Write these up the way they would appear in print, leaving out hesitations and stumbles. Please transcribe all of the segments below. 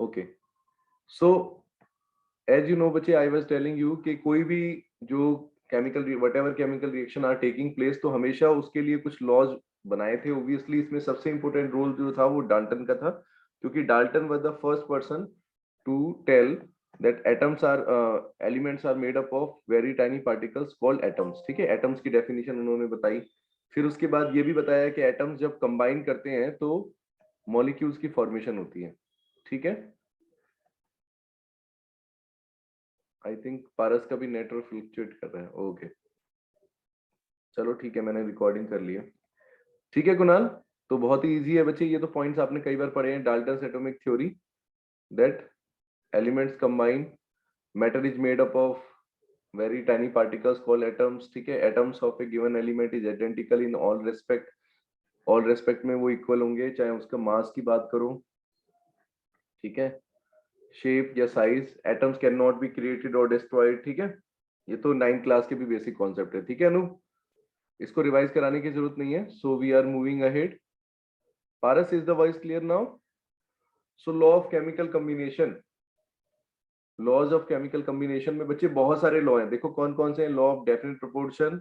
Okay, so as you know बच्चे, I was telling you कि कोई भी जो chemical whatever chemical reaction are taking place, तो हमेशा उसके लिए कुछ लॉज बनाए थे। ऑब्वियसली इसमें सबसे इंपॉर्टेंट रोल जो था वो डाल्टन का था, क्योंकि Dalton was the first person to tell that atoms are elements are made up of very tiny particles called atoms। ठीक है, एटम्स की डेफिनेशन उन्होंने बताई। फिर उसके बाद ये भी बताया कि एटम्स जब कंबाइन करते हैं तो मॉलिक्यूल्स की फॉर्मेशन होती है। ठीक है, आई थिंक पारस का भी नेटवर्क फ्लक्चुएट कर रहा है। ओके चलो ठीक है, मैंने रिकॉर्डिंग कर लिया। ठीक है कुणाल, तो बहुत ही इजी है बच्चे, ये तो पॉइंट्स आपने कई बार पढ़े हैं। Dalton's atomic theory that elements combine, matter is made up of very tiny particles called atoms। ठीक है, atoms of a given element is identical in all respect, all respect में वो इक्वल होंगे, चाहे उसका मास की बात करो, ठीक है, शेप या size. Atoms can not be created और डिस्ट्रॉयड। ठीक है, ये तो 9th क्लास के भी बेसिक कॉन्सेप्ट है। ठीक है अनु, इसको रिवाइज कराने की जरूरत नहीं है। So we are moving ahead. Paras, is the voice clear now? So law of chemical combination, laws of chemical combination में बच्चे बहुत सारे लॉ हैं। देखो कौन कौन से हैं। लॉ ऑफ डेफिनेट प्रोपोर्शन,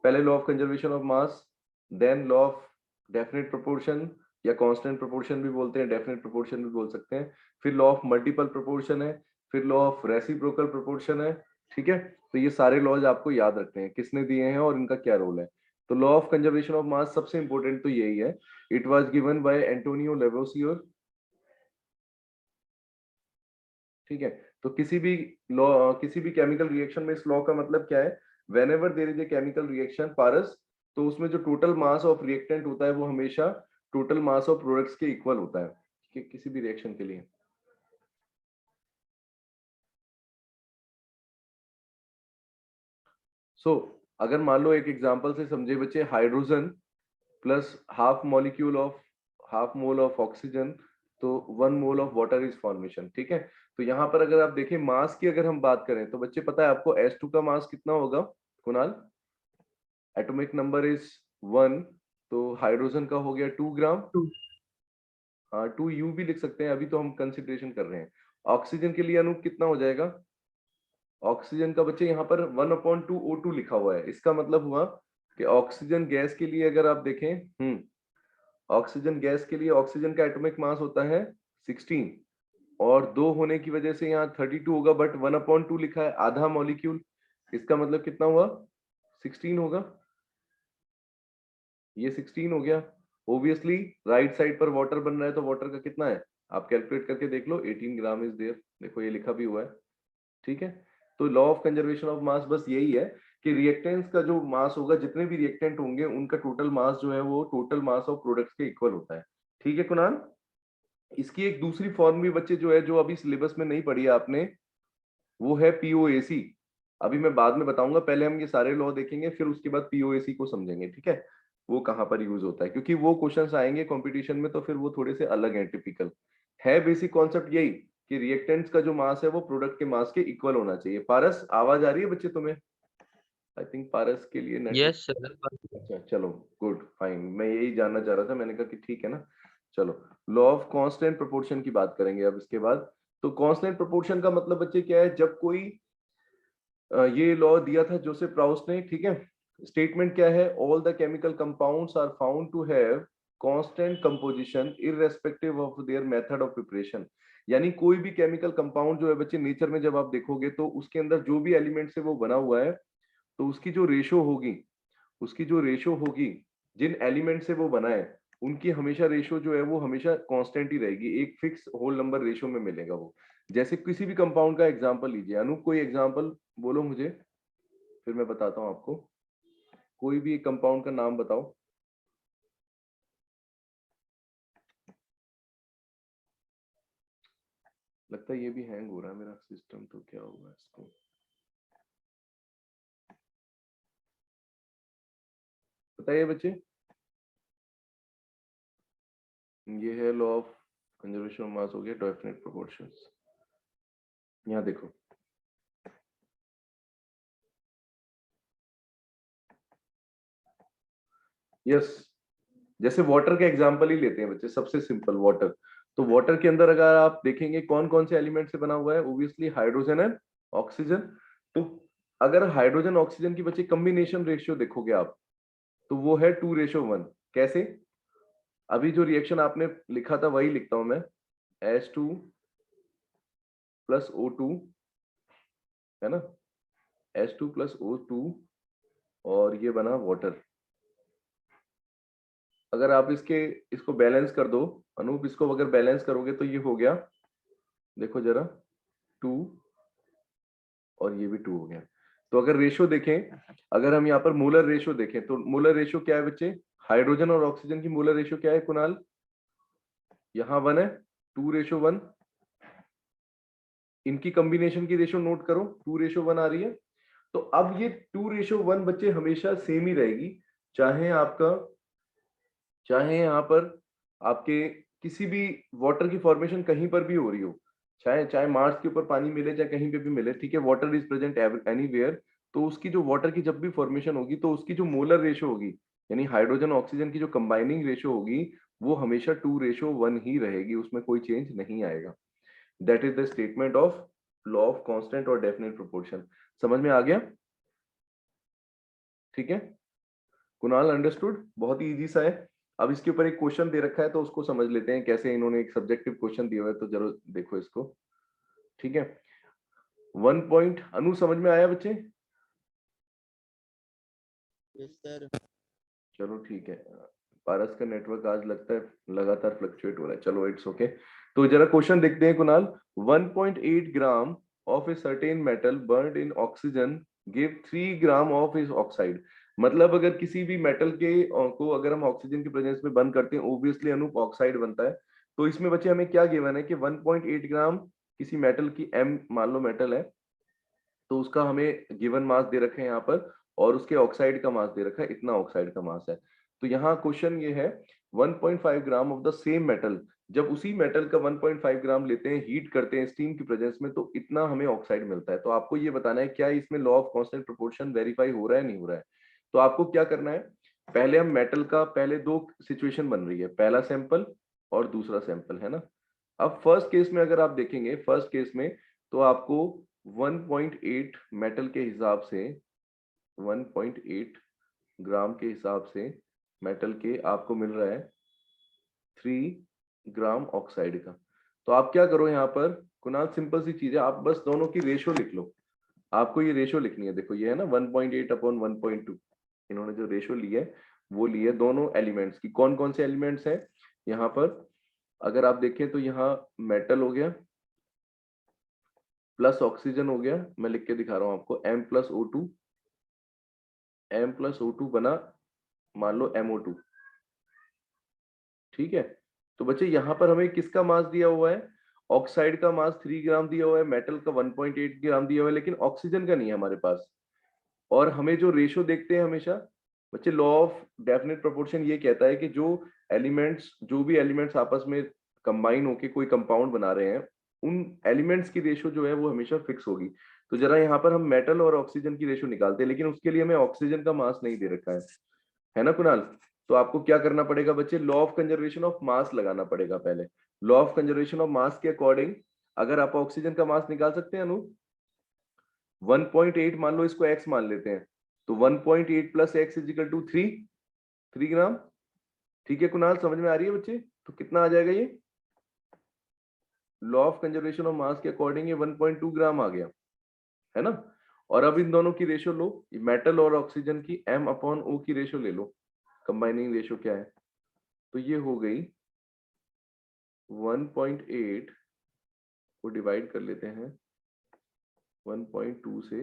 पहले law of conservation of mass, then law of definite proportion या कांस्टेंट प्रोपोर्शन भी बोलते हैं, डेफिनेट प्रोपोर्शन भी बोल सकते हैं। फिर लॉ ऑफ मल्टीपल प्रोपोर्शन है, फिर लॉ ऑफ रेसिप्रोकल प्रोपोर्शन है। ठीक है, तो ये सारे लॉज आपको याद रखने हैं, किसने दिए हैं और इनका क्या रोल है। तो law of conservation of mass सबसे इंपॉर्टेंट तो यही है। It was given by Antonio Lavoisier. ठीक है, तो किसी भी लॉ, किसी भी केमिकल रिएक्शन में इस लॉ का मतलब क्या है, whenever there is a chemical reaction Paras, तो उसमें जो टोटल मास ऑफ रिएक्टेंट होता है वो हमेशा टोटल मास ऑफ प्रोडक्ट्स के इक्वल होता है। ठीक है, किसी भी रिएक्शन के लिए। सो अगर मान लो एक एग्जांपल से समझे बच्चे, hydrogen plus half molecule of half mole of oxygen, तो 1 mole of water is formation. ठीक है, तो यहाँ पर अगर आप देखें मास की अगर हम बात करें, तो बच्चे पता है आपको S2 का मास कितना होगा कुणाल? एटॉमिक नंबर इज 1, तो हाइड्रोजन का हो गया 2 ग्राम। टू। हाँ 2U भी लिख सकते हैं, अभी तो हम कंसिडरेशन कर रहे हैं। ऑक्सीजन के लिए अनूप कितना हो जाएगा? ऑक्सीजन का बच्चे यहाँ पर 1/2 O2 लिखा हुआ है। इसका मतलब हुआ कि ऑक्सीजन गैस के लिए अगर आप देखें, ऑक्सीजन गैस के लिए ऑक्सीजन का एटॉमिक मास होता है 16, और 2 होने की वजह से यहाँ 32 होगा, बट 1/2 लिखा है, आधा मॉलिक्यूल। इसका मतलब कितना हुआ? 16 होगा। ये 16 हो गया। ओब्वियसली राइट साइड पर वाटर बन रहा है, तो वाटर का कितना है आप कैलकुलेट करके देख लो, 18 ग्राम इज देयर। देखो ये लिखा भी हुआ है। ठीक है, तो लॉ ऑफ कंजर्वेशन ऑफ मास बस यही है कि रिएक्टेंट्स का जो मास होगा, जितने भी रिएक्टेंट होंगे उनका टोटल मास जो है वो टोटल मास ऑफ प्रोडक्ट्स के इक्वल होता है। ठीक है कुणाल, इसकी एक दूसरी फॉर्म भी बच्चे जो है, जो अभी सिलेबस में नहीं पढ़ी है आपने, वो है पीओएसी। अभी मैं बाद में बताऊंगा, पहले हम ये सारे लॉ देखेंगे, फिर उसके बाद पीओएसी को समझेंगे। ठीक है, वो कहाँ पर यूज होता है, क्योंकि वो क्वेश्चंस आएंगे कंपटीशन में, तो फिर वो थोड़े से अलग हैं। टिपिकल है बेसिक कॉन्सेप्ट यही कि रिएक्टेंट्स का जो मास है वो प्रोडक्ट के मास के इक्वल होना चाहिए। पारस आवाज आ रही है बच्चे तुम्हें? आई थिंक पारस के लिए नेटवर्क। Yes sir. अच्छा चलो, गुड फाइन, मैं यही जानना चाह रहा था, मैंने कहा कि ठीक है ना। चलो, लॉ ऑफ कांस्टेंट प्रोपोर्शन की बात करेंगे अब इसके बाद। तो कांस्टेंट प्रोपोर्शन का मतलब बच्चे क्या है, जब कोई ये लॉ दिया था जोसेफ प्राउस ने। ठीक है, स्टेटमेंट क्या है, all the chemical compounds are found to have constant composition irrespective of their method of preparation. यानी कोई भी केमिकल कंपाउंड जो है बच्चे नेचर में जब आप देखोगे, तो उसके अंदर जो भी एलिमेंट से वो बना हुआ है, तो उसकी जो रेशो होगी, उसकी जो रेशो होगी, जिन एलिमेंट से वो बना है, उनकी हमेशा रेशो जो है वो हमेशा कांस्टेंट ही रहेगी, एक फिक्स होल नंबर रेशो में मिलेगा वो। जैसे किसी भी कंपाउंड का एग्जांपल लीजिए, अनूप कोई एग्जांपल बोलो मुझे, फिर मैं बताता हूं आपको। कोई भी एक कंपाउंड का नाम बताओ। लगता है ये भी हैंग हो रहा है मेरा सिस्टम, तो क्या होगा इसको? बताइए बच्चे। ये है लॉ ऑफ कंजर्वेशन ऑफ मास, हो गया डेफिनेट प्रोपोर्शंस। यहाँ देखो, यस, जैसे वाटर का एग्जांपल ही लेते हैं बच्चे, सबसे सिंपल वाटर। तो वाटर के अंदर अगर आप देखेंगे कौन कौन से एलिमेंट से बना हुआ है, ऑब्वियसली हाइड्रोजन एंड ऑक्सीजन। तो अगर हाइड्रोजन ऑक्सीजन की बच्चे कम्बिनेशन रेशियो देखोगे आप, तो वो है 2:1। कैसे? अभी जो रिएक्शन आपने लिखा था वही लिखता हूं मैं, H2 + O2, है ना, H2 + O2, और ये बना वाटर। अगर आप इसको बैलेंस कर दो अनूप, इसको अगर बैलेंस करोगे तो ये हो गया, देखो जरा, 2, और ये भी 2 हो गया। तो अगर रेशियो देखें, अगर हम यहाँ पर मोलर रेशियो देखें, तो मोलर रेशियो क्या है बच्चे? हाइड्रोजन और ऑक्सीजन की मोलर रेशियो क्या है कुणाल? यहाँ 1 है, 2:1। इनकी कॉम्बिनेशन की रेशियो नोट करो, 2:1 आ रही है। तो अब ये 2:1 बच्चे हमेशा सेम ही रहेगी, चाहे यहाँ पर आपके किसी भी वाटर की फॉर्मेशन कहीं पर भी हो रही हो, चाहे चाहे मार्स के ऊपर पानी मिले, चाहे कहीं पे भी मिले, ठीक है, वाटर इज प्रेजेंट एनीवेयर। तो उसकी जो वाटर की जब भी फॉर्मेशन होगी, तो उसकी जो मोलर रेशियो होगी, यानी हाइड्रोजन ऑक्सीजन की जो कंबाइनिंग रेशियो होगी, वो हमेशा 2:1 ही रहेगी, उसमें कोई चेंज नहीं आएगा। That is the statement of law of constant और डेफिनेट प्रोपोर्शन। समझ में आ गया? ठीक है कुणाल, अंडरस्टूड? बहुत ही इजी सा है। अब इसके ऊपर एक क्वेश्चन दे रखा है, तो उसको समझ लेते हैं कैसे इन्होंने एक सब्जेक्टिव क्वेश्चन दिया हुआ है, तो जरूर देखो इसको। ठीक है, 1 पॉइंट अनु समझ में आया बच्चे? Yes sir. चलो ठीक है, पारस का नेटवर्क आज लगता है लगातार फ्लक्चुएट हो रहा है, चलो इट्स ओके। तो जरा क्वेश्चन देखते हैं Kunal. 1.8 gram of a certain metal burned in oxygen give 3 gram of इस ऑक्साइड। मतलब अगर किसी भी मेटल के को अगर हम ऑक्सीजन की प्रेजेंस में बर्न करते हैं, ऑब्वियसली अनुप ऑक्साइड बनता है। तो इसमें बच्चे हमें क्या गिवन है कि 1.8 ग्राम किसी मेटल की, एम मान लो मेटल है, तो उसका हमें गिवन मास दे रखे हैं यहाँ पर, और उसके ऑक्साइड का मास दे रखा है, इतना ऑक्साइड का मास है। तो यहाँ क्वेश्चन ये है, 1.5 gram of the same metal, जब उसी मेटल का 1.5 ग्राम लेते हैं, हीट करते हैं स्टीम की प्रेजेंस में, तो इतना हमें ऑक्साइड मिलता है। तो आपको ये बताना है क्या इसमें law of constant proportion verify हो रहा है, नहीं हो रहा है। तो आपको क्या करना है, पहले हम मेटल का, पहले दो सिचुएशन बन रही है, पहला सैंपल और दूसरा सैंपल, है ना। अब फर्स्ट केस में अगर आप देखेंगे, फर्स्ट केस में तो आपको 1.8 मेटल के हिसाब से, 1.8 ग्राम के हिसाब से मेटल के आपको मिल रहा है 3 ग्राम ऑक्साइड का। तो आप क्या करो यहाँ पर कुणाल, सिंपल सी चीज है, आप बस दोनों की रेशियो लिख लो। आपको ये रेशियो लिखनी है, देखो ये है ना 1.8/1.2, इन्होंने जो रेशियो ली है वो ली है दोनों एलिमेंट्स की। कौन कौन से एलिमेंट्स हैं यहाँ पर? अगर आप देखें तो यहाँ मेटल हो गया प्लस ऑक्सीजन हो गया, मैं लिख के दिखा रहा हूं आपको, M+O2, M+O2 बना मान लो MO2। ठीक है, तो बच्चे यहाँ पर हमें किसका मास दिया हुआ है? ऑक्साइड का मास 3 ग्राम दिया हुआ है, मेटल का 1.8 ग्राम दिया हुआ है, लेकिन ऑक्सीजन का नहीं है हमारे पास। और हमें जो रेशियो देखते हैं हमेशा बच्चे, लॉ ऑफ डेफिनेट प्रोपोर्शन ये कहता है कि जो भी एलिमेंट्स आपस में कंबाइन होके कोई कंपाउंड बना रहे हैं, उन एलिमेंट्स की रेशियो जो है वो हमेशा फिक्स होगी। तो जरा यहाँ पर हम मेटल और ऑक्सीजन की रेशियो निकालते हैं, लेकिन उसके लिए हमें ऑक्सीजन का मास नहीं दे रखा है ना कुणाल। तो आपको क्या करना पड़ेगा बच्चे, लॉ ऑफ कंजर्वेशन ऑफ मास लगाना पड़ेगा पहले। लॉ ऑफ कंजर्वेशन ऑफ मास के अकॉर्डिंग अगर आप ऑक्सीजन का मास निकाल सकते हैं अनु, 1.8 मान लो, इसको x मान लेते हैं, तो 1.8 + x = 3 ग्राम। ठीक है कुणाल, समझ में आ रही है बच्चे? तो कितना आ जाएगा ये, लॉ ऑफ कंजर्वेशन ऑफ मास के अकॉर्डिंग ये 1.2 ग्राम आ गया, है ना। और अब इन दोनों की रेशियो लो, मेटल और ऑक्सीजन की M/O की रेशियो ले लो, कंबाइनिंग रेशियो क्या है, तो ये हो गई 1.8 को डिवाइड कर लेते हैं 1.2 से,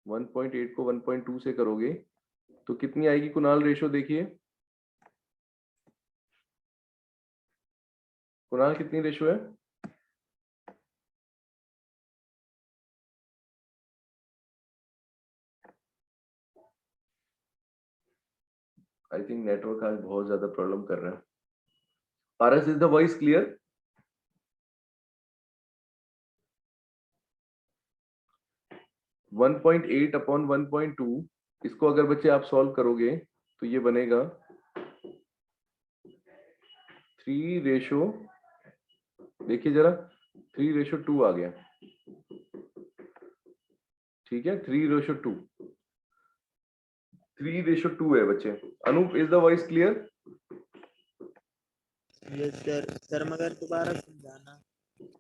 1.8 को 1.2 से करोगे तो कितनी आएगी कुणाल रेशियो? देखिए कुणाल, कितनी रेशियो है? आई थिंक नेटवर्क आज बहुत ज्यादा प्रॉब्लम कर रहा है। Paras, is the voice clear? One 1.8/1.2, इसको अगर बच्चे आप सॉल्व करोगे तो ये बनेगा 3:, देखिए जरा 3:2 आ गया, ठीक है, 3:2, 3:2 है बच्चे। Anoop, is the voice clear? Yes sir. Sir मगर दोबारा समझाना।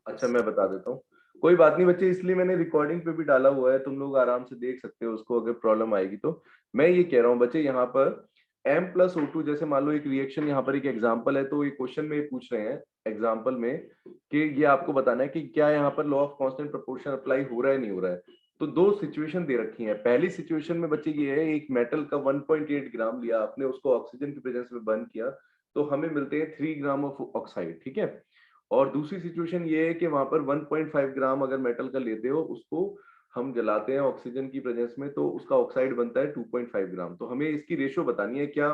अच्छा मैं बता देता हूँ, कोई बात नहीं बच्चे, इसलिए मैंने रिकॉर्डिंग पे भी डाला हुआ है, तुम लोग आराम से देख सकते हो उसको, अगर प्रॉब्लम आएगी तो। मैं ये कह रहा हूँ बच्चे, यहाँ पर M+O2, जैसे मान लो एक रिएक्शन, यहाँ पर एक एग्जांपल है, तो एक क्वेश्चन में ये पूछ रहे हैं एग्जांपल में कि ये आपको बताना है कि क्या यहाँ पर law of constant proportion apply हो रहा है नहीं हो रहा है। तो दो सिचुएशन दे रखी है। पहली सिचुएशन में बच्चे ये है, एक मेटल का 1.8 ग्राम लिया आपने, उसको ऑक्सीजन की प्रेजेंस में बर्न किया, तो हमें मिलते हैं 3 ग्राम ऑफ ऑक्साइड, ठीक है। और दूसरी सिचुएशन ये है कि वहां पर 1.5 ग्राम अगर मेटल का लेते हो, उसको हम जलाते हैं ऑक्सीजन की प्रेजेंस में, तो उसका ऑक्साइड बनता है 2.5 ग्राम। तो हमें इसकी रेशियो बतानी है, क्या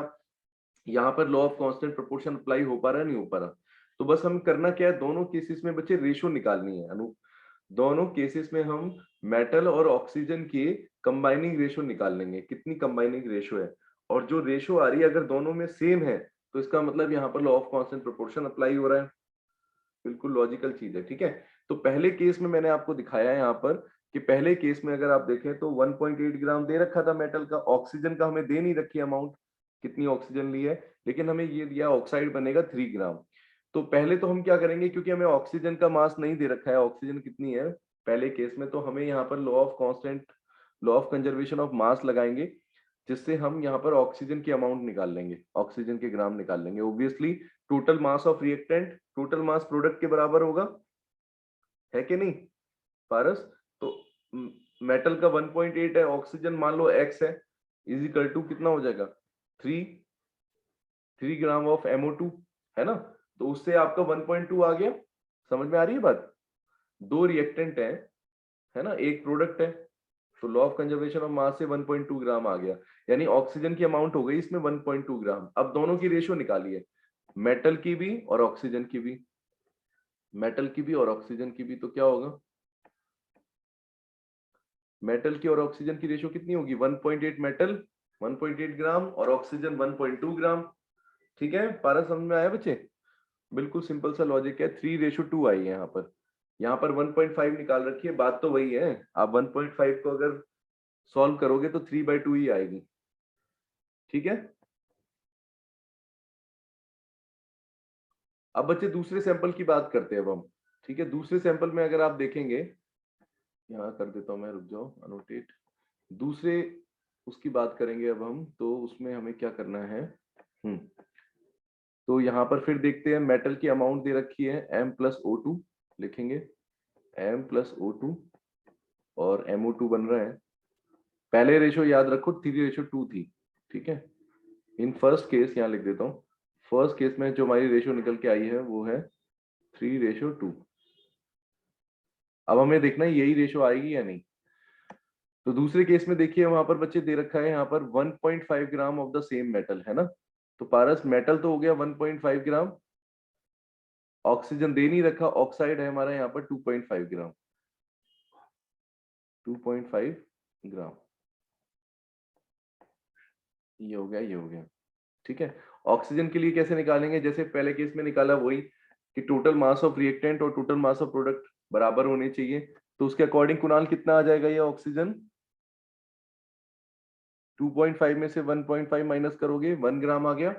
यहाँ पर law of constant proportion apply हो पा रहा है नहीं हो पा रहा। तो बस हम करना क्या है, दोनों केसेस में बच्चे रेशियो निकालनी है। अनु, दोनों केसेस में हम मेटल और ऑक्सीजन की कंबाइनिंग रेशियो निकाल लेंगे, कितनी कंबाइनिंग रेशियो है, और जो रेशियो आ रही है अगर दोनों में सेम है, तो इसका मतलब यहाँ पर law of constant proportion apply हो रहा है। बिल्कुल लॉजिकल चीज है, ठीक है। तो पहले केस में मैंने आपको दिखाया है यहाँ पर कि पहले केस में अगर आप देखें तो 1.8 ग्राम दे रखा था मेटल का, ऑक्सीजन का हमें दे नहीं रखी अमाउंट, कितनी ऑक्सीजन ली है, लेकिन हमें ये दिया ऑक्साइड बनेगा 3 ग्राम। तो पहले तो हम क्या करेंगे, क्योंकि हमें ऑक्सीजन का मास नहीं दे रखा है, ऑक्सीजन कितनी है पहले केस में, तो हमें यहाँ पर लॉ ऑफ कंजर्वेशन ऑफ मास लगाएंगे, जिससे हम यहाँ पर ऑक्सीजन की अमाउंट निकाल लेंगे, ऑक्सीजन के ग्राम निकाल लेंगे। Obviously total mass of reactant total mass product के बराबर होगा, है कि नहीं पारस? तो मेटल का 1.8 है, ऑक्सीजन मान लो x है, इज इक्वल टू कितना हो जाएगा, 3 ग्राम ऑफ MO2, है ना। तो उससे आपका 1.2 आ गया। समझ में आ रही है बात? दो रिएक्टेंट है ना, एक प्रोडक्ट है, तो लॉ ऑफ कंजर्वेशन ऑफ मास से 1.2 ग्राम आ गया, यानी ऑक्सीजन की अमाउंट हो गई इसमें 1.2 ग्राम। अब दोनों की रेशियो निकालिए, मेटल की भी और ऑक्सीजन की भी, मेटल की भी और ऑक्सीजन की भी, तो क्या होगा, मेटल की और ऑक्सीजन की रेशियो कितनी होगी, 1.8 मेटल 1.8 ग्राम और ऑक्सीजन 1.2 ग्राम, ठीक है। पारा समझ में आया बच्चे? बिल्कुल सिंपल सा लॉजिक है। 3:2 आई है यहाँ पर 1.5 निकाल रखी है, बात तो वही है। आप 1.5 को अगर सॉल्व करोगे तो 3/2 ही आएगी, ठीक है। अब बच्चे दूसरे सैंपल की बात करते हैं अब हम, ठीक है। दूसरे सैंपल में अगर आप देखेंगे, यहाँ कर देता हूं मैं, रुक जाओ, अनोटेट। दूसरे उसकी बात करेंगे अब हम, तो उसमें हमें क्या करना है, तो यहाँ पर फिर देखते हैं, मेटल की अमाउंट दे रखी है M+O2, लिखेंगे M+O2 और MO2 बन रहा है। पहले रेशो याद रखो 3:2 थी, ठीक है। इन फर्स्ट केस यहाँ लिख देता हूँ, फर्स्ट केस में जो हमारी रेशो निकल के आई है वो है 3:2। अब हमें देखना है यही रेशो आएगी या नहीं। तो दूसरे केस में देखिए, वहां पर बच्चे दे रखा है यहाँ पर 1.5 gram of the same metal, है ना। तो पारस मेटल तो हो गया 1.5 ग्राम, ऑक्सीजन दे नहीं रखा, ऑक्साइड है हमारा यहाँ पर 2.5 ग्राम, 2.5 ग्राम, ये हो गया, ये हो गया, ठीक है। ऑक्सीजन के लिए कैसे निकालेंगे, जैसे पहले केस में निकाला वही, कि टोटल मास ऑफ रिएक्टेंट और टोटल मास ऑफ प्रोडक्ट बराबर होने चाहिए। तो उसके अकॉर्डिंग कुणाल कितना आ जाएगा, ये ऑक्सीजन 2.5 में से 1.5 माइनस करोगे 1 ग्राम आ गया,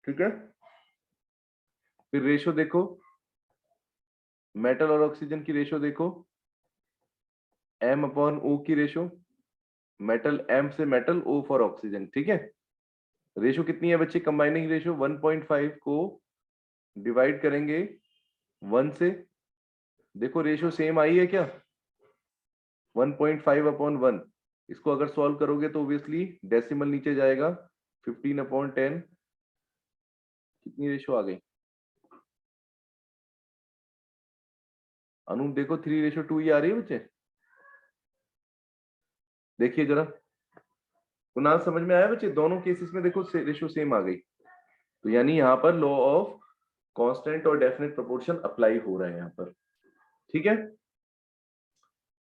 ठीक है। फिर रेशो देखो, मेटल और ऑक्सीजन की रेशो देखो, M/O की रेशो, मेटल M से मेटल, O फॉर ऑक्सीजन, ठीक है। रेशो कितनी है बच्चे, कंबाइनिंग रेशो 1.5 को डिवाइड करेंगे 1 से, देखो रेशो सेम आई है क्या, 1.5/1। इसको अगर सॉल्व करोगे तो ऑब्वियसली डेसिमल नीचे जाएगा, 15/10, कितनी रेशो आ गई अनु, देखो 3:2 ही आ रही है बच्चे, देखिए जरा। कुणाल समझ में आया बच्चे, दोनों केसेस में देखो रेशो सेम आ गई, तो यानी यहाँ पर लॉ ऑफ कांस्टेंट और डेफिनेट प्रोपोर्शन अप्लाई हो रहा है यहाँ पर, ठीक है।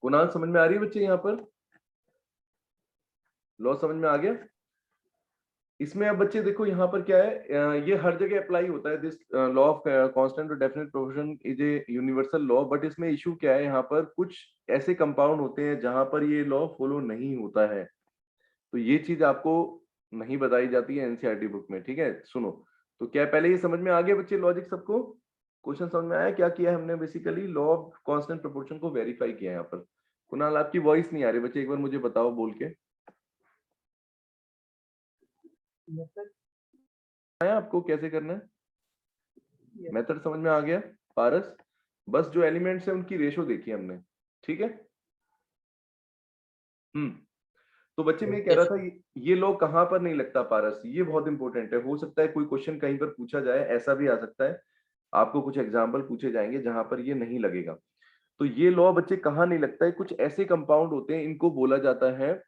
कुणाल समझ में आ रही है बच्चे, यहाँ पर लॉ समझ में आ गया। इसमें अब बच्चे देखो यहाँ पर क्या है, ये हर जगह अप्लाई होता है, दिस लॉ ऑफ कांस्टेंट और definite proportion is a universal law, but इसमें इशू क्या है, यहाँ पर कुछ ऐसे कंपाउंड होते हैं जहां पर ये लॉ फॉलो नहीं होता है, तो ये चीज आपको नहीं बताई जाती है एनसीईआरटी बुक में, ठीक है। सुनो, तो क्या पहले ये समझ में आ गया बच्चे, लॉजिक सबको, क्वेश्चन समझ में आया क्या किया है हमने, basically law of constant proportion को वेरीफाई किया है यहाँ पर। कुणाल आपकी वॉइस नहीं आ रही बच्चे, एक बार मुझे बताओ बोल के, आया आपको कैसे करना है, मेथड समझ में आ गया पारस, बस जो एलिमेंट्स है उनकी रेशो देखी हमने, ठीक है। तो बच्चे मैं कह रहा था ये लॉ कहाँ पर नहीं लगता पारस, ये बहुत इंपॉर्टेंट है, हो सकता है कोई क्वेश्चन कहीं पर पूछा जाए, ऐसा भी आ सकता है आपको कुछ एग्जाम्पल पूछे जाएंगे जहां पर ये नहीं लगेगा। तो ये लॉ बच्चे कहाँ नहीं लगता है, कुछ ऐसे कंपाउंड होते हैं इनको बोला जाता है,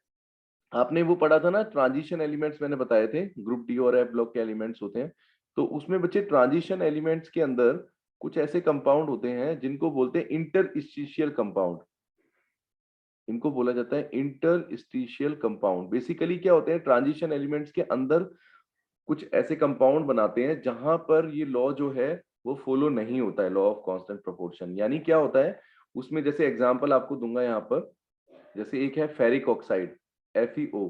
आपने वो पढ़ा था ना ट्रांजिशन एलिमेंट्स, मैंने बताए थे ग्रुप डी और एफ ब्लॉक के एलिमेंट्स होते हैं, तो उसमें बच्चे ट्रांजिशन एलिमेंट्स के अंदर कुछ ऐसे कंपाउंड होते हैं जिनको बोलते हैं इंटरस्टिशियल कंपाउंड, इनको बोला जाता है इंटरस्टिशियल कंपाउंड। बेसिकली क्या होते हैं, ट्रांजिशन एलिमेंट्स के अंदर कुछ ऐसे कंपाउंड बनाते हैं जहां पर ये लॉ जो है वो फॉलो नहीं होता है, लॉ ऑफ कांस्टेंट प्रोपोर्शन। यानी क्या होता है उसमें, जैसे एग्जांपल आपको दूंगा यहाँ पर, जैसे एक है फेरिक ऑक्साइड FeO,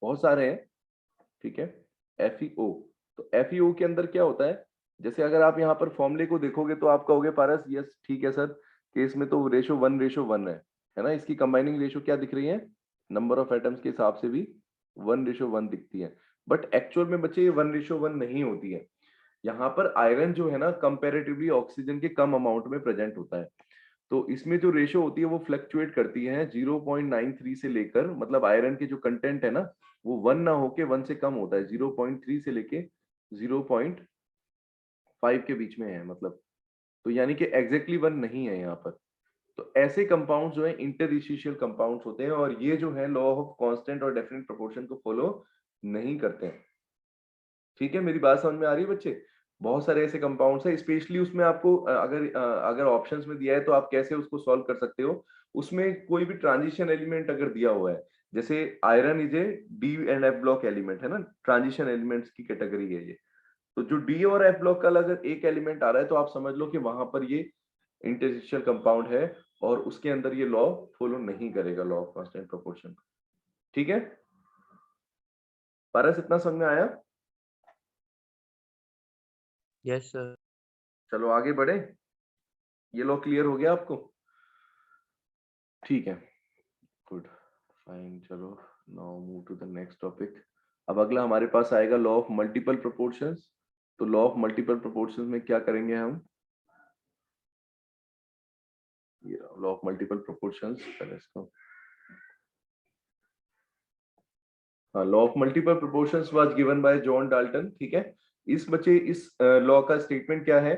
बहुत सारे हैं, ठीक है, FeO। तो FeO के अंदर क्या होता है, जैसे अगर आप यहाँ पर फॉर्मूले को देखोगे तो आप कहोगे पारस यस ठीक है सर, कि इसमें तो रेशो 1 है ना, इसकी कंबाइनिंग रेशो क्या दिख रही है, नंबर ऑफ एटम्स के हिसाब से भी 1:1 दिखती है, बट एक्चुअल में बच्चे ये 1:1 नहीं होती है। यहाँ पर आयरन जो है ना कंपैरेटिवली ऑक्सीजन के कम अमाउंट में प्रेजेंट होता है, तो इसमें जो रेशो होती है वो फ्लक्चुएट करती है 0.93 से लेकर, मतलब आयरन के जो कंटेंट है ना वो 1 ना होके 1 से कम होता है, 0.3 से लेके 0.5 के बीच में है, मतलब तो यानी कि एग्जैक्टली 1 नहीं है यहाँ पर। तो ऐसे कंपाउंड्स जो है इंटरस्टिशियल कंपाउंड्स होते हैं, और ये जो है लॉ ऑफ कांस्टेंट और डेफिनेट प्रोपोर्शन को फॉलो नहीं करते हैं, ठीक है। मेरी बात समझ में आ रही है बच्चे, बहुत सारे ऐसे कंपाउंड्स हैं, स्पेशली उसमें आपको अगर ऑप्शंस में दिया है तो आप कैसे उसको सॉल्व कर सकते हो, उसमें कोई भी ट्रांजिशन एलिमेंट अगर दिया हुआ है, जैसे iron is A D and F block element है ना, ट्रांजिशन एलिमेंट्स की कैटेगरी है ये, तो जो डी और एफ ब्लॉक का अगर एक एलिमेंट आ रहा है तो आप समझ लो कि वहां पर ये इंटरस्टिशियल कंपाउंड है, और उसके अंदर ये लॉ फॉलो नहीं करेगा, लॉ ऑफ कांस्टेंट प्रोपोर्शन, ठीक है। पारस इतना समझ में आया, यस सर। चलो आगे बढ़े, ये लॉ क्लियर हो गया आपको, ठीक है, गुड, फाइन, चलो now move to the next topic. अब अगला हमारे पास आएगा लॉ ऑफ मल्टीपल प्रोपोर्शंस। तो लॉ ऑफ मल्टीपल प्रोपोर्शंस में क्या करेंगे हम, ये लॉ ऑफ मल्टीपल प्रोपोर्शंस, पहले इसको, हाँ, law of multiple proportions was given bye John Dalton, ठीक है। इस बच्चे इस लॉ का स्टेटमेंट क्या है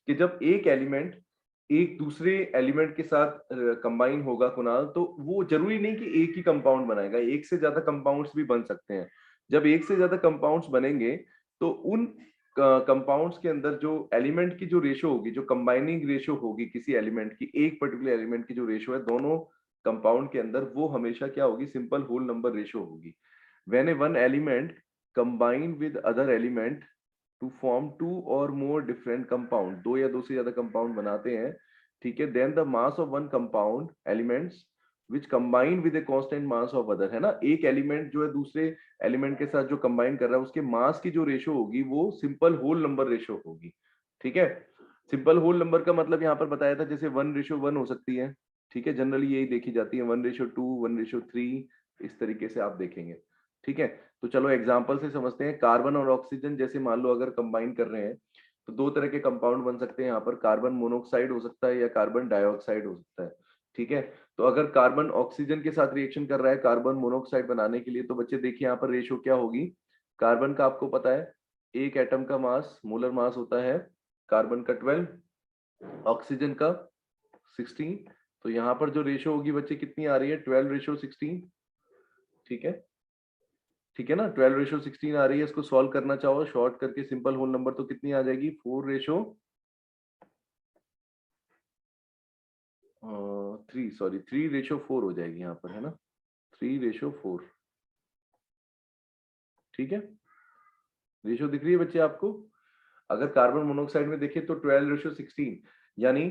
कि जब एक एलिमेंट एक दूसरे एलिमेंट के साथ कंबाइन होगा कुणाल, तो वो जरूरी नहीं कि एक ही कंपाउंड बनाएगा, एक से ज्यादा कंपाउंड्स भी बन सकते हैं। जब एक से ज्यादा कंपाउंड्स बनेंगे तो उन कंपाउंड्स के अंदर जो एलिमेंट की जो रेशो होगी, जो कंबाइनिंग रेशो होगी किसी एलिमेंट की, एक पर्टिकुलर एलिमेंट की जो रेशो है दोनों कंपाउंड के अंदर, वो हमेशा क्या होगी, सिंपल होल नंबर रेशो होगी। When a one element combine with other element to form two or more different compound, दो या दो से ज्यादा कंपाउंड बनाते हैं, ठीक है, then the mass of one compound elements which combine with a constant mass of other, है ना, एक एलिमेंट जो है दूसरे एलिमेंट के साथ जो कंबाइन कर रहा है उसके मास की जो रेशो होगी वो सिंपल होल नंबर रेशो होगी, ठीक है। सिंपल होल नंबर का मतलब यहाँ पर बताया था, जैसे 1:1 हो सकती है, ठीक है, जनरली यही देखी जाती है, 1:2, 1:3, इस तरीके से आप देखेंगे, ठीक है। तो चलो एग्जांपल से समझते हैं, कार्बन और ऑक्सीजन जैसे मान लो अगर कंबाइन कर रहे हैं तो दो तरह के कंपाउंड बन सकते हैं, यहाँ पर कार्बन मोनोऑक्साइड हो सकता है या कार्बन डाइऑक्साइड हो सकता है, ठीक है। तो अगर कार्बन ऑक्सीजन के साथ रिएक्शन कर रहा है कार्बन मोनोऑक्साइड बनाने के लिए, तो बच्चे देखिए यहाँ पर रेशो क्या होगी, कार्बन का आपको पता है एक एटम का मास, मोलर मास होता है कार्बन का 12, ऑक्सीजन का 16, तो यहाँ पर जो रेशो होगी बच्चे कितनी आ रही है, 12:16, ठीक है, ठीक है ना, 12:16 आ रही है। इसको सॉल्व करना चाहो शॉर्ट करके सिंपल होल नंबर तो कितनी आ जाएगी, 4:3, सॉरी 3:4 हो जाएगी यहाँ पर, है ना, 3:4, ठीक है, रेशो दिख रही है बच्चे आपको? अगर कार्बन मोनोऑक्साइड में देखें तो 12:16, यानी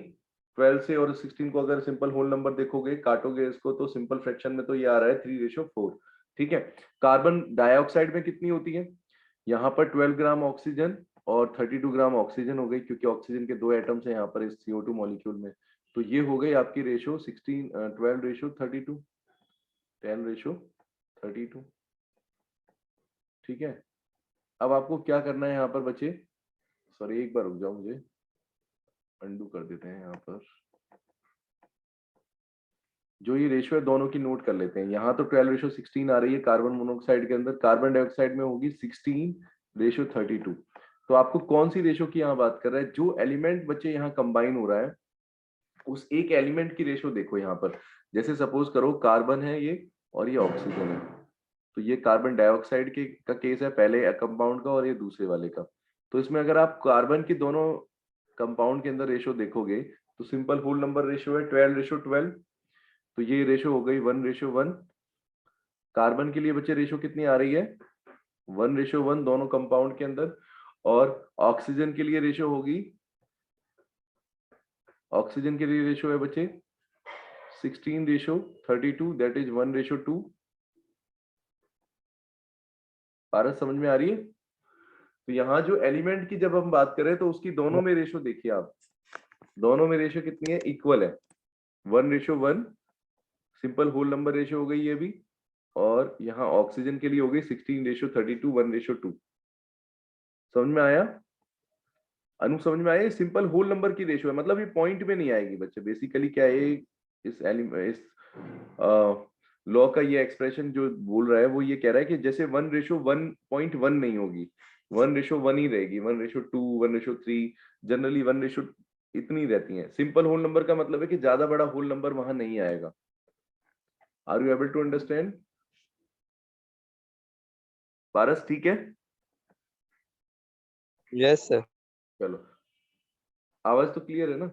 12 से और 16 को अगर सिंपल होल नंबर देखोगे, काटोगे इसको, तो सिंपल फ्रैक्शन में तो ये आ रहा है 3:4। ठीक है, कार्बन डाइऑक्साइड में कितनी होती है? यहाँ पर 12 ग्राम ऑक्सीजन और 32 ग्राम ऑक्सीजन हो गई, क्योंकि ऑक्सीजन के 2 एटम्स हैं यहाँ पर इस CO2 मॉलिक्यूल में। तो ये हो गई आपकी रेशो 12:32, 10:32। ठीक है, अब आपको क्या करना है यहाँ पर बच्चे? सॉरी, एक बार रुक जाओ, मुझे अंडू कर देते हैं यहाँ पर। जो ये रेशियो है दोनों की नोट कर लेते हैं। यहाँ तो 12:16 आ रही है कार्बन मोनोऑक्साइड के अंदर, कार्बन डाइऑक्साइड में होगी 16:32। तो आपको कौन सी रेशियो की यहाँ बात कर रहा है? जो एलिमेंट बच्चे यहाँ कंबाइन हो रहा है उस एक एलिमेंट की रेशियो देखो यहाँ पर। जैसे सपोज करो कार्बन है ये और ये ऑक्सीजन है, तो ये कार्बन डाइऑक्साइड के का केस है, पहले कंपाउंड का और ये दूसरे वाले का। तो इसमें अगर आप कार्बन की दोनों कंपाउंड के अंदर रेशियो देखोगे तो सिंपल होल नंबर रेशियो है 12:12। तो ये रेशियो हो गई 1:1। कार्बन के लिए बच्चे रेशियो कितनी आ रही है? 1:1 दोनों कंपाउंड के अंदर। और ऑक्सीजन के लिए रेशियो होगी, ऑक्सीजन के लिए रेशियो है बच्चे 16:32, दैट इज 1:2। बात समझ में आ रही है? तो यहाँ जो एलिमेंट की जब हम बात करें तो उसकी दोनों में रेशियो देखिए आप, दोनों में रेशियो कितनी है? इक्वल है, 1:1। सिंपल होल नंबर रेशियो हो गई ये भी। और यहाँ ऑक्सीजन के लिए हो गई 16:32, 1:2। समझ में आया? अनु समझ में आया? सिंपल होल नंबर की रेशियो है, मतलब ये पॉइंट में नहीं आएगी बच्चे। बेसिकली क्या है, इस लॉ का ये एक्सप्रेशन जो बोल रहा है वो ये कह रहा है कि जैसे 1:1.1 नहीं होगी, 1:1 ही रहेगी, 1:2, 1:3, जनरली 1:, इतनी रहती है। सिंपल होल नंबर का मतलब है कि ज्यादा बड़ा होल नंबर वहां नहीं आएगा। Are you able to understand? Paras ठीक है? Yes sir. चलो, आवाज तो क्लियर है ना?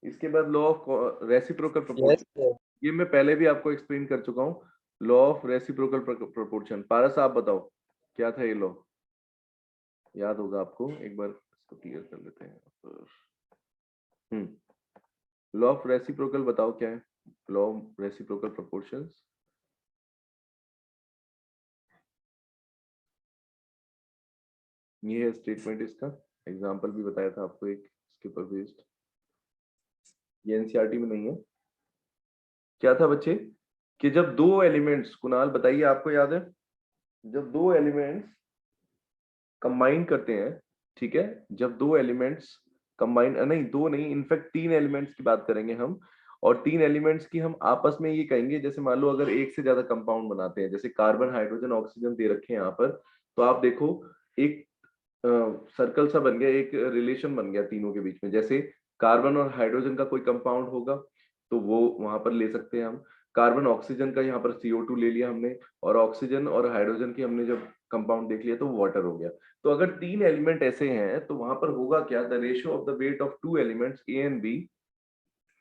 इसके बाद law of reciprocal yes proportion, sir. ये मैं पहले भी आपको एक्सप्लेन कर चुका हूँ। Law of reciprocal proportion, Paras आप बताओ क्या था ये लॉ? याद होगा आपको, एक बार इसको क्लियर कर लेते हैं। लॉ ऑफ रेसिप्रोकल बताओ क्या है? Law of reciprocal proportions. ये है स्टेटमेंट, इसका एग्जांपल भी बताया था आपको एक, इसके ऊपर बेस्ड। ये एनसीईआरटी में नहीं है। क्या था बच्चे कि जब दो एलिमेंट्स, कुणाल बताइए आपको याद है? जब दो एलिमेंट्स कंबाइन करते हैं, ठीक है, जब दो एलिमेंट्स कंबाइन, नहीं दो नहीं, इनफैक्ट 3 एलिमेंट्स की बात करेंगे हम। और 3 एलिमेंट्स की हम आपस में ये कहेंगे, जैसे मान लो अगर एक से ज्यादा कंपाउंड बनाते हैं, जैसे कार्बन हाइड्रोजन ऑक्सीजन दे रखे हैं यहाँ पर, तो आप देखो एक सर्कल सा बन गया, एक रिलेशन बन गया तीनों के बीच में। जैसे कार्बन और हाइड्रोजन का कोई कंपाउंड होगा तो वो वहां पर ले सकते हैं हम। कार्बन ऑक्सीजन का यहाँ पर CO2 ले लिया हमने, और ऑक्सीजन और हाइड्रोजन की हमने जब कंपाउंड देख लिया तो वाटर हो गया। तो अगर 3 एलिमेंट ऐसे हैं तो वहां पर होगा क्या? The ratio of the weight of 2 elements A and B.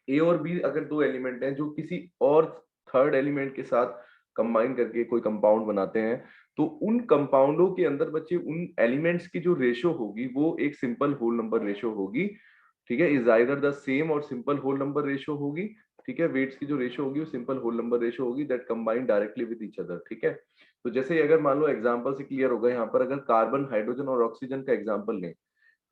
A और बी अगर दो एलिमेंट हैं जो किसी और थर्ड एलिमेंट के साथ कंबाइन करके कोई कंपाउंड बनाते हैं, तो उन कंपाउंडों के अंदर बच्चे उन एलिमेंट्स की जो रेशियो होगी वो एक सिंपल होल नंबर रेशियो होगी। ठीक है, इज आइदर द सेम और सिंपल होल नंबर रेशियो होगी। ठीक है, वेट्स की जो रेशियो होगी वो सिंपल होल नंबर रेशियो होगी that combine directly with each other. ठीक है, तो जैसे अगर मान लो एग्जांपल से क्लियर होगा, यहाँ पर अगर कार्बन हाइड्रोजन और ऑक्सीजन का एग्जांपल लें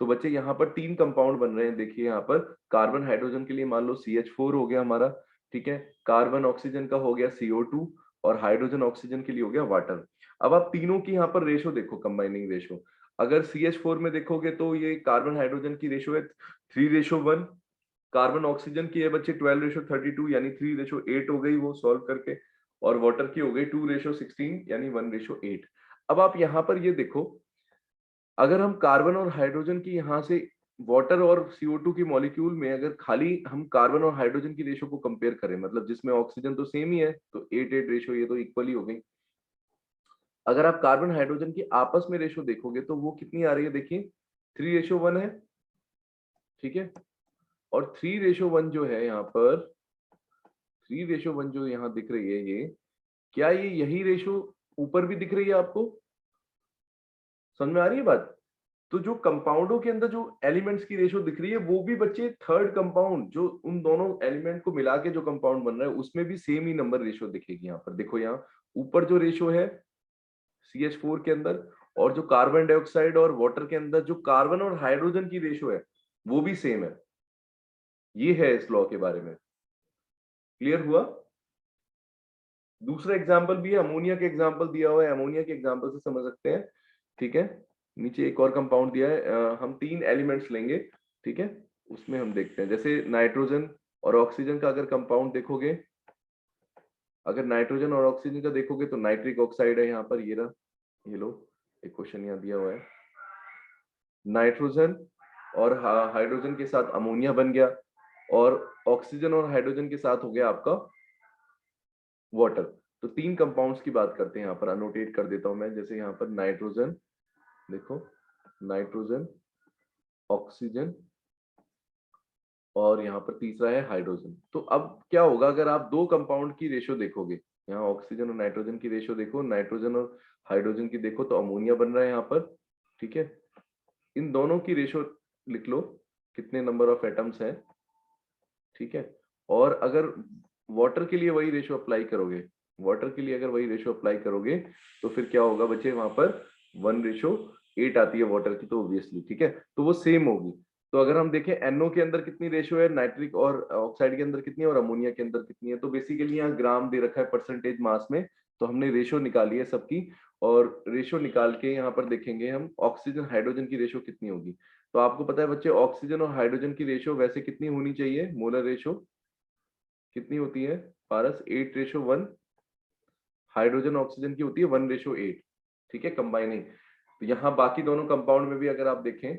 तो बच्चे यहाँ पर 3 कंपाउंड बन रहे हैं। देखिए यहाँ पर कार्बन हाइड्रोजन के लिए मान लो CH4 हो गया हमारा, ठीक है, कार्बन ऑक्सीजन का हो गया CO2, और हाइड्रोजन ऑक्सीजन के लिए हो गया वाटर। अब आप तीनों की यहाँ पर रेशो देखो, कंबाइनिंग रेशो। अगर CH4 में देखोगे तो ये कार्बन हाइड्रोजन की रेशो है 3:1, कार्बन ऑक्सीजन की है बच्चे 12:32 यानी 3:8 हो गई वो सॉल्व करके, और वाटर की हो गई 2:16 यानी 1:8। अब आप यहाँ पर ये देखो, अगर हम कार्बन और हाइड्रोजन की यहाँ से वाटर और CO2 की मॉलिक्यूल में अगर खाली हम कार्बन और हाइड्रोजन की रेशो को कंपेयर करें, मतलब जिसमें ऑक्सीजन तो सेम ही है तो 8:8 रेशो, ये तो इक्वल ही हो गई। अगर आप कार्बन हाइड्रोजन की आपस में रेशो देखोगे तो वो कितनी आ रही है? देखिए 3:1 है, ठीक है, और 3:1 जो है यहाँ पर, 3:1 जो यहाँ दिख रही है, ये क्या ये यही रेशो ऊपर भी दिख रही है आपको? समझ में आ रही है बात? तो जो कंपाउंडों के अंदर जो एलिमेंट्स की रेशो दिख रही है वो भी बच्चे थर्ड कंपाउंड जो उन दोनों एलिमेंट को मिला के जो कंपाउंड बन रहा है उसमें भी सेम ही नंबर रेशो दिखेगी। यहाँ पर देखो, यहाँ ऊपर जो रेशो है CH4 के अंदर, और जो कार्बन डाइऑक्साइड और वाटर के अंदर जो कार्बन और हाइड्रोजन की रेशो है वो भी सेम है। ये है इस लॉ के बारे में। क्लियर हुआ? दूसरा एग्जाम्पल भी है, अमोनिया के एग्जाम्पल दिया हुआ है, अमोनिया के एग्जाम्पल से समझ सकते हैं। ठीक है, नीचे एक और कंपाउंड दिया है, हम 3 एलिमेंट्स लेंगे। ठीक है, उसमें हम देखते हैं, जैसे नाइट्रोजन और ऑक्सीजन का अगर कंपाउंड देखोगे, अगर नाइट्रोजन और ऑक्सीजन का देखोगे तो नाइट्रिक ऑक्साइड है यहाँ पर, ये रहा, ये लो, एक क्वेश्चन यहाँ दिया हुआ है। नाइट्रोजन और हाइड्रोजन के साथ अमोनिया बन गया, और ऑक्सीजन और हाइड्रोजन के साथ हो गया आपका वाटर। तो 3 कंपाउंड्स की बात करते हैं यहाँ पर, अनोटेट कर देता हूं मैं। जैसे यहाँ पर नाइट्रोजन, देखो, नाइट्रोजन, ऑक्सीजन, और यहाँ पर तीसरा है हाइड्रोजन। तो अब क्या होगा अगर आप 2 कंपाउंड की रेशो देखोगे, यहाँ ऑक्सीजन और नाइट्रोजन की रेशो देखो, नाइट्रोजन और हाइड्रोजन की देखो, तो अमोनिया बन रहा है यहाँ पर। ठीक है, इन दोनों की रेशो लिख लो, कितने नंबर ऑफ एटम्स है। ठीक है, और अगर वाटर के लिए वही रेशो अप्लाई करोगे, वाटर के लिए अगर वही रेशो अप्लाई करोगे तो फिर क्या होगा बच्चे, वहां पर 1:8 आती है वाटर की, तो ऑब्वियसली, ठीक है, तो वो सेम होगी। तो अगर हम देखें NO के अंदर कितनी रेशो है, नाइट्रिक और ऑक्साइड के अंदर कितनी है, और अमोनिया के अंदर कितनी है, तो बेसिकली यहाँ ग्राम दे रखा है परसेंटेज मास में, तो हमने रेशो निकाली है सबकी, और रेशो निकाल के यहाँ पर देखेंगे हम ऑक्सीजन हाइड्रोजन की रेशो कितनी होगी। तो आपको पता है बच्चे, ऑक्सीजन और हाइड्रोजन की रेशो वैसे कितनी होनी चाहिए, मोलर रेशो कितनी होती है पारस, 8:1। हाइड्रोजन ऑक्सीजन की होती है 1:8। ठीक है, कंबाइनिंग। तो यहाँ बाकी दोनों कंपाउंड में भी अगर आप देखें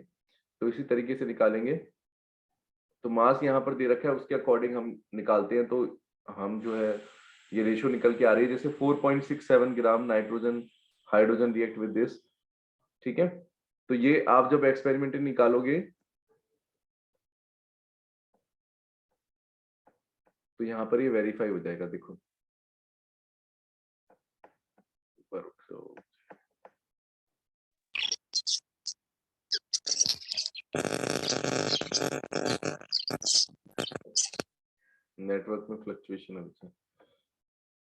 तो इसी तरीके से निकालेंगे। तो मास यहाँ पर दे रखा है, उसके अकॉर्डिंग हम निकालते हैं, तो हम जो है ये रेशो निकल के आ रही है, जैसे 4.67 gram nitrogen hydrogen react with this. ठीक है, तो ये आप जब एक्सपेरिमेंट निकालोगे तो यहाँ पर ये वेरीफाई हो जाएगा। देखो, ऊपर उठो। नेटवर्क में फ्लक्चुएशन है बच्चे।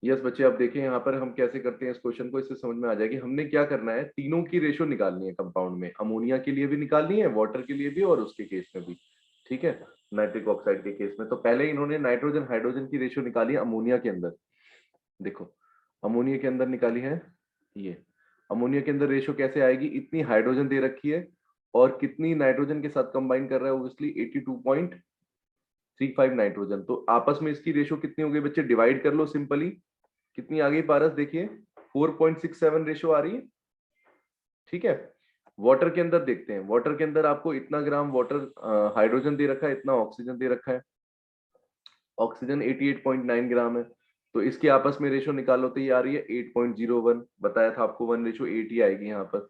यस बच्चे, आप देखें यहाँ पर हम कैसे करते हैं इस क्वेश्चन को, इससे समझ में आ जाएगी। हमने क्या करना है, तीनों की रेशो निकालनी है कंपाउंड में, अमोनिया के लिए भी निकालनी है, वाटर के लिए भी, और उसके केस में भी। ठीक है, नाइट्रिक ऑक्साइड के केस में। तो पहले इन्होंने नाइट्रोजन हाइड्रोजन की रेशो निकाली है अमोनिया के अंदर। देखो, अमोनिया के अंदर निकाली है ये। अमोनिया के अंदर रेशो कैसे आएगी, इतनी हाइड्रोजन दे रखी है और कितनी नाइट्रोजन के साथ कंबाइन कर रहा है, ऑब्वियसली 82.35 नाइट्रोजन। तो आपस में इसकी रेशो कितनी हो गई बच्चे, डिवाइड कर लो सिंपली। कितनी आ गई पारस, देखिए 4.67 रेशो आ रही है। ठीक है, वाटर के अंदर देखते हैं, वाटर के अंदर आपको इतना ग्राम वाटर हाइड्रोजन दे रखा है, इतना ऑक्सीजन दे रखा है। ऑक्सीजन 88.9 ग्राम है, तो इसके आपस में रेशो निकालो तो ये आ रही है 8.01। बताया था आपको 1:8 ही आएगी यहाँ पर।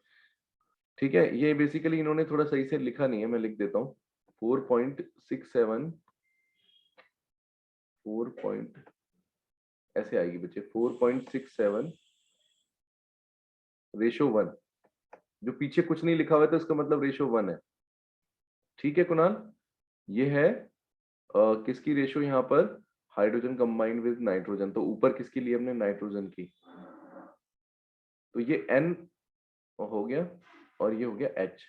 ठीक है, ये बेसिकली इन्होंने थोड़ा सही से लिखा नहीं है, मैं लिख देता हूँ। 4.67, 4 पॉइंट ऐसे आएगी बच्चे, 4.67 रेशो 1। जो पीछे कुछ नहीं लिखा हुआ है तो इसका मतलब रेशो 1 है। ठीक है कुणाल, ये है किसकी रेशो यहाँ पर, हाइड्रोजन कंबाइंड विद नाइट्रोजन। तो ऊपर किसकी ली हमने, नाइट्रोजन की। तो ये N हो गया और ये हो गया H।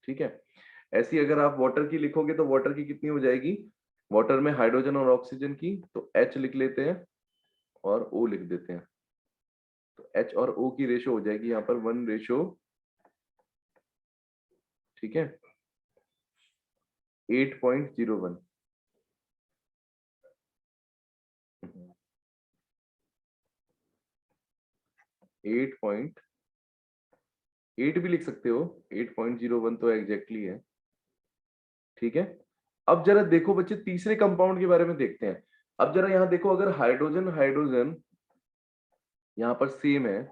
ठीक है, ऐसी अगर आप वाटर की लिखोगे तो वाटर की कितनी हो जाएगी, वाटर में हाइड्रोजन और ऑक्सीजन की, तो H लिख लेते हैं और O लिख देते हैं। तो H और O की रेशो हो जाएगी यहाँ पर 1:, ठीक है, 8.01। 8.8 भी लिख सकते हो, 8.01 तो एग्जैक्टली है। ठीक है, अब जरा देखो बच्चे तीसरे कंपाउंड के बारे में देखते हैं। अब जरा यहाँ देखो, अगर हाइड्रोजन हाइड्रोजन यहाँ पर सेम है,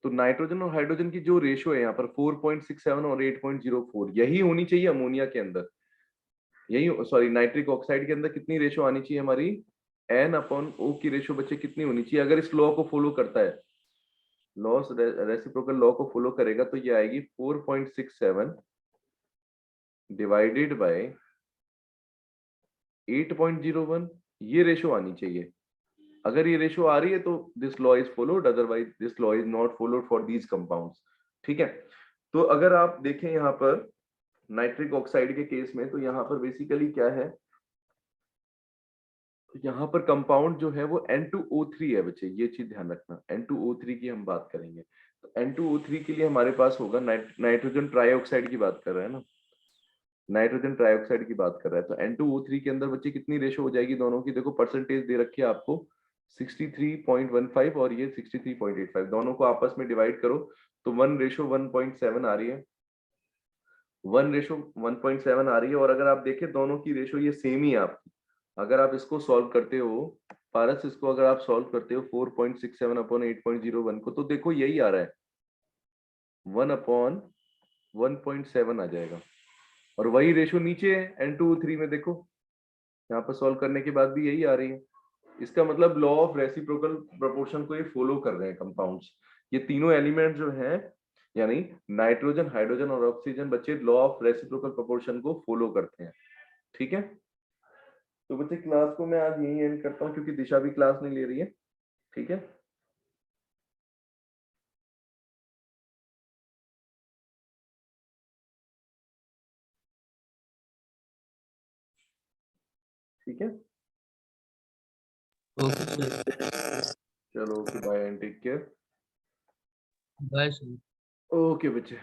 तो नाइट्रोजन और हाइड्रोजन की जो रेशो है यहाँ पर 4.67 और 8.04, यही होनी चाहिए अमोनिया के अंदर। यही, सॉरी, नाइट्रिक ऑक्साइड के अंदर कितनी रेशो आनी चाहिए हमारी, N/O की रेशो बच्चे कितनी होनी चाहिए अगर इस लॉ को फॉलो करता है। लॉस रेसिप्रोकल लॉ को फॉलो करेगा तो ये आएगी 4.67 डिवाइडेड बाय 8.01, ये रेशो आनी चाहिए। अगर ये रेशो आ रही है तो this law is followed, otherwise this law is not followed for these compounds. ठीक है, तो अगर आप देखें यहाँ पर नाइट्रिक ऑक्साइड के केस में, तो यहाँ पर बेसिकली क्या है, यहाँ पर कंपाउंड जो है वो N2O3 है बच्चे, ये चीज ध्यान रखना। N2O3 की हम बात करेंगे तो N2O3 के लिए हमारे पास होगा नाइट्रोजन ट्राइऑक्साइड की बात कर रहे हैं ना, नाइट्रोजन ट्राइऑक्साइड की बात कर रहा है, तो N2O3 के अंदर बच्चे कितनी रेशो हो जाएगी दोनों की, देखो परसेंटेज दे रखी है आपको 63.15 और ये 63.85, दोनों को आपस में डिवाइड करो तो 1:1.7 आ रही है, 1:1.7 आ रही है। और अगर आप देखें दोनों की रेशो ये सेम ही है आपकी। अगर आप इसको सॉल्व करते हो पारस, इसको अगर आप सॉल्व करते हो 4.67 अपॉन 8.01 को, तो देखो यही आ रहा है 1/1.7 आ जाएगा। और वही रेशो नीचे है N2O3 में, देखो यहाँ पर सॉल्व करने के बाद भी यही आ रही है। इसका मतलब लॉ ऑफ रेसिप्रोकल प्रोपोर्शन को ये फॉलो कर रहे हैं कंपाउंड्स। ये तीनों एलिमेंट जो हैं, यानी नाइट्रोजन, हाइड्रोजन और ऑक्सीजन, बच्चे लॉ ऑफ रेसिप्रोकल प्रोपोर्शन को फॉलो करते हैं। ठीक है, तो बच्चे क्लास को मैं आज यही एंड करता हूँ क्योंकि दिशा भी क्लास नहीं ले रही है। ठीक है, ठीक है, ओके सर। चलो okay bye and take care. Bye sir. Okay बच्चे।